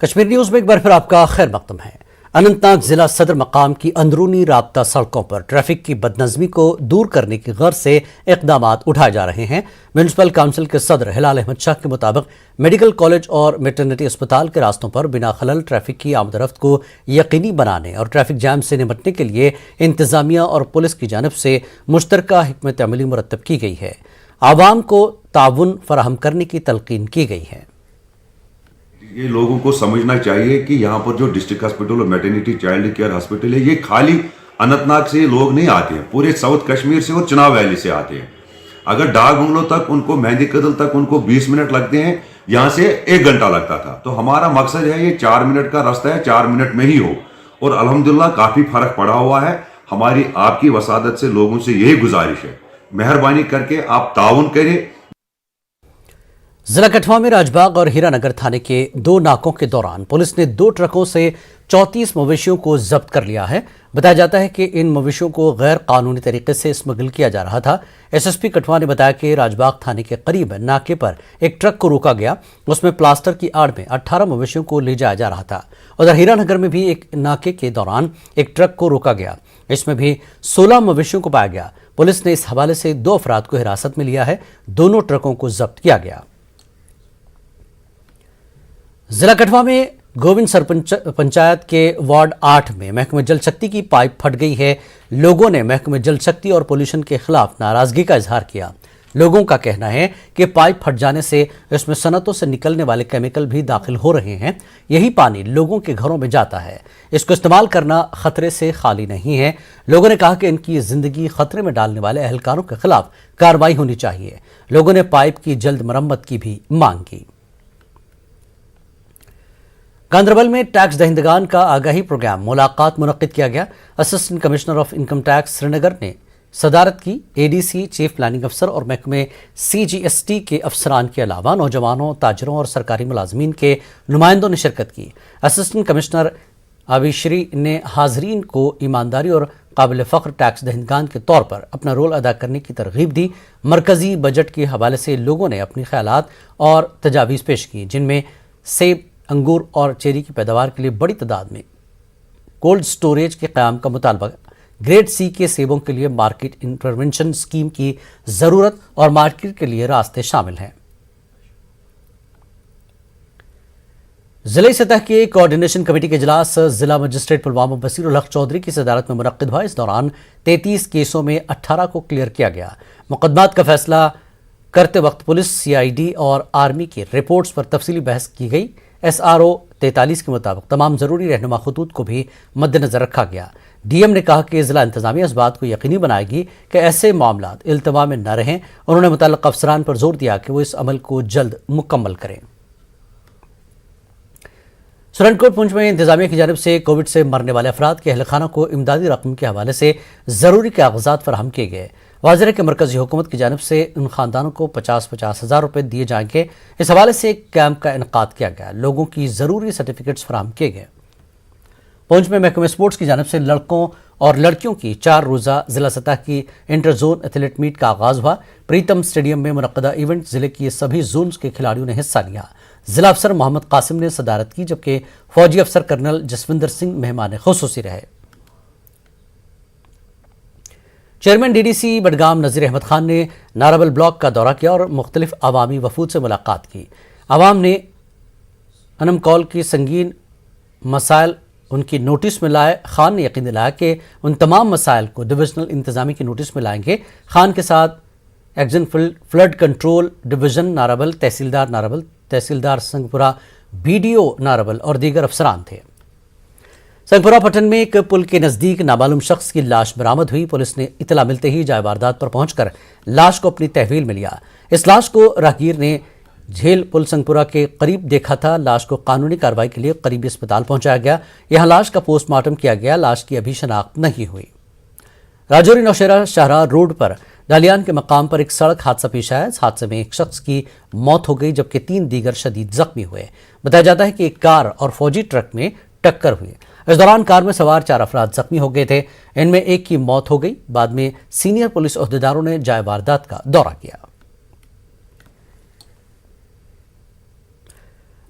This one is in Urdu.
کشمیر نیوز میں ایک بار پھر آپ کا خیر مقدم ہے۔ اننت ناگ ضلع صدر مقام کی اندرونی رابطہ سڑکوں پر ٹریفک کی بدنظمی کو دور کرنے کی غرض سے اقدامات اٹھائے جا رہے ہیں۔ میونسپل کونسل کے صدر ہلال احمد شاہ کے مطابق میڈیکل کالج اور میٹرنٹی اسپتال کے راستوں پر بنا خلل ٹریفک کی آمد و رفت کو یقینی بنانے اور ٹریفک جام سے نمٹنے کے لیے انتظامیہ اور پولیس کی جانب سے مشترکہ حکمت عملی مرتب کی گئی ہے۔ عوام کو تعاون فراہم کرنے کی تلقین کی گئی ہے۔ یہ لوگوں کو سمجھنا چاہیے کہ یہاں پر جو ڈسٹرکٹ ہاسپٹل اور میٹرنٹی چائلڈ کیئر ہاسپٹل ہے، یہ خالی اننت ناگ سے لوگ نہیں آتے ہیں، پورے ساؤتھ کشمیر سے اور چناب ویلی سے آتے ہیں۔ اگر ڈاک بنگلو تک ان کو، مہندی قدل تک ان کو 20 منٹ لگتے ہیں، یہاں سے 1 گھنٹہ لگتا تھا۔ تو ہمارا مقصد ہے یہ 4 منٹ کا راستہ ہے، 4 منٹ میں ہی ہو، اور الحمدللہ کافی فرق پڑا ہوا ہے۔ ہماری آپ کی وسادت سے لوگوں سے یہی گزارش ہے، مہربانی کر کے آپ تعاون کریں۔ ضلع کٹھوعہ میں راج باغ اور ہیرا نگر تھانے کے 2 ناکوں کے دوران پولیس نے 2 ٹرکوں سے 34 مویشیوں کو ضبط کر لیا ہے۔ بتایا جاتا ہے کہ ان مویشیوں کو غیر قانونی طریقے سے اسمگل کیا جا رہا تھا۔ ایس ایس پی کٹھوعہ نے بتایا کہ راج باغ تھانے کے قریب ناکے پر ایک ٹرک کو روکا گیا، اس میں پلاسٹر کی آڑ میں 18 مویشیوں کو لے جایا جا رہا تھا۔ ادھر ہیرا نگر میں بھی ایک ناکے کے دوران ایک ٹرک کو روکا گیا، اس میں بھی 16 مویشیوں کو پایا گیا۔ پولیس نے اس حوالے سے 2 افراد کو حراست میں لیا ہے، دونوں ٹرکوں کو ضبط کیا گیا۔ ضلع کٹھوعہ میں گووند سر پنچایت کے وارڈ 8 میں محکمہ جل شکتی کی پائپ پھٹ گئی ہے۔ لوگوں نے محکمہ جل شکتی اور پولیوشن کے خلاف ناراضگی کا اظہار کیا۔ لوگوں کا کہنا ہے کہ پائپ پھٹ جانے سے اس میں صنعتوں سے نکلنے والے کیمیکل بھی داخل ہو رہے ہیں، یہی پانی لوگوں کے گھروں میں جاتا ہے، اس کو استعمال کرنا خطرے سے خالی نہیں ہے۔ لوگوں نے کہا کہ ان کی زندگی خطرے میں ڈالنے والے اہلکاروں کے خلاف کارروائی ہونی چاہیے۔ لوگوں نے پائپ کی جلد مرمت کی بھی مانگ کی۔ گاندربل میں ٹیکس دہندگان کا آگاہی پروگرام ملاقات منعقد کیا گیا۔ Assistant commissioner of income tax Srinagar نے صدارت کی۔ A D C, chief planning افسر اور محکمہ سی جی ایس ٹی کے افسران کے علاوہ نوجوانوں، تاجروں اور سرکاری ملازمین کے نمائندوں نے شرکت کی۔ اسسٹنٹ کمشنر آبیشری نے حاضرین کو ایمانداری اور قابل فخر ٹیکس دہندگان کے طور پر اپنا رول ادا کرنے کی ترغیب دی۔ مرکزی بجٹ کے حوالے سے لوگوں نے اپنی خیالات اور تجاویز پیش کی، جن میں سیب، انگور اور چیری کی پیداوار کے لیے بڑی تعداد میں کولڈ سٹوریج کے قیام کا مطالبہ، گریڈ سی کے سیبوں کے لیے مارکیٹ انٹرونشن اسکیم کی ضرورت اور مارکیٹ کے لیے راستے شامل ہیں۔ ضلعی سطح کے کوآرڈینیشن کمیٹی کے اجلاس ضلع مجسٹریٹ پلوامہ بصیر الحق چودھری کی صدارت میں منعقد ہوا۔ اس دوران 33 کیسوں میں 18 کو کلیئر کیا گیا۔ مقدمات کا فیصلہ کرتے وقت پولیس، سی آئی ڈی اور آرمی کی رپورٹس پر تفصیلی بحث کی گئی۔ ایس آر او 43 کے مطابق تمام ضروری رہنما خطوط کو بھی مد نظر رکھا گیا۔ ڈی ایم نے کہا کہ ضلع انتظامیہ اس بات کو یقینی بنائے گی کہ ایسے معاملات التوا میں نہ رہیں۔ انہوں نے متعلقہ افسران پر زور دیا کہ وہ اس عمل کو جلد مکمل کریں۔ سورنٹ پونچھ میں انتظامیہ کی جانب سے کووڈ سے مرنے والے افراد کے اہل خانہ کو امدادی رقم کے حوالے سے ضروری کاغذات فراہم کیے گئے۔ واضح ہے کہ مرکزی حکومت کی جانب سے ان خاندانوں کو 50,000 ہزار روپے دیے جائیں گے۔ اس حوالے سے ایک کیمپ کا انعقاد کیا گیا، لوگوں کی ضروری سرٹیفکیٹس فراہم کیے گئے۔ پونچھ میں محکمہ اسپورٹس کی جانب سے لڑکوں اور لڑکیوں کی 4 روزہ ضلع سطح کی انٹر زون ایتھلیٹ میٹ کا آغاز ہوا۔ پریتم اسٹیڈیم میں منعقدہ ایونٹ ضلع کی سبھی زونز کے کھلاڑیوں نے حصہ لیا۔ ضلع افسر محمد قاسم نے صدارت کی، جبکہ فوجی افسر کرنل جسوندر سنگھ مہمان خصوصی رہے۔ Chairman D D C Budgam Nazir Ahmad Khan نے ناربل بلاک کا دورہ کیا اور مختلف عوامی وفود سے ملاقات کی۔ عوام نے انم کال کی سنگین مسائل ان کی نوٹس میں لائے۔ خان نے یقین دلایا کہ ان تمام مسائل کو ڈویژنل انتظامی کی نوٹس میں لائیں گے۔ خان کے ساتھ XEN flood control division Narbal, تحصیلدار Singhpora, B D O Narbal اور دیگر افسران تھے۔ سنگپورہ پٹن میں ایک پل کے نزدیک نامعلوم شخص کی لاش برآمد ہوئی۔ پولیس نے اطلاع ملتے ہی جائے واردات پر پہنچ کر لاش کو اپنی تحویل میں لیا۔ اس لاش کو راہگیر نے جھیل پل سنگپورہ کے قریب دیکھا تھا۔ لاش کو قانونی کارروائی کے لیے قریبی اسپتال پہنچایا گیا۔ یہاں لاش کا پوسٹ مارٹم کیا گیا۔ لاش کی ابھی شناخت نہیں ہوئی۔ راجوری نوشہرہ شاہراہ روڈ پر ڈالیان کے مقام پر ایک سڑک حادثہ پیش آیا۔ اس حادثے میں ایک شخص کی موت ہو گئی، جبکہ 3 دیگر شدید زخمی ہوئے۔ بتایا جاتا ہے کہ ایک کار اور فوجی ٹرک میں ٹکر ہوئی۔ اس دوران کار میں سوار 4 افراد زخمی ہو گئے تھے، ان میں ایک کی موت ہو گئی۔ بعد میں سینئر پولیس عہدیداروں نے جائے واردات کا دورہ کیا۔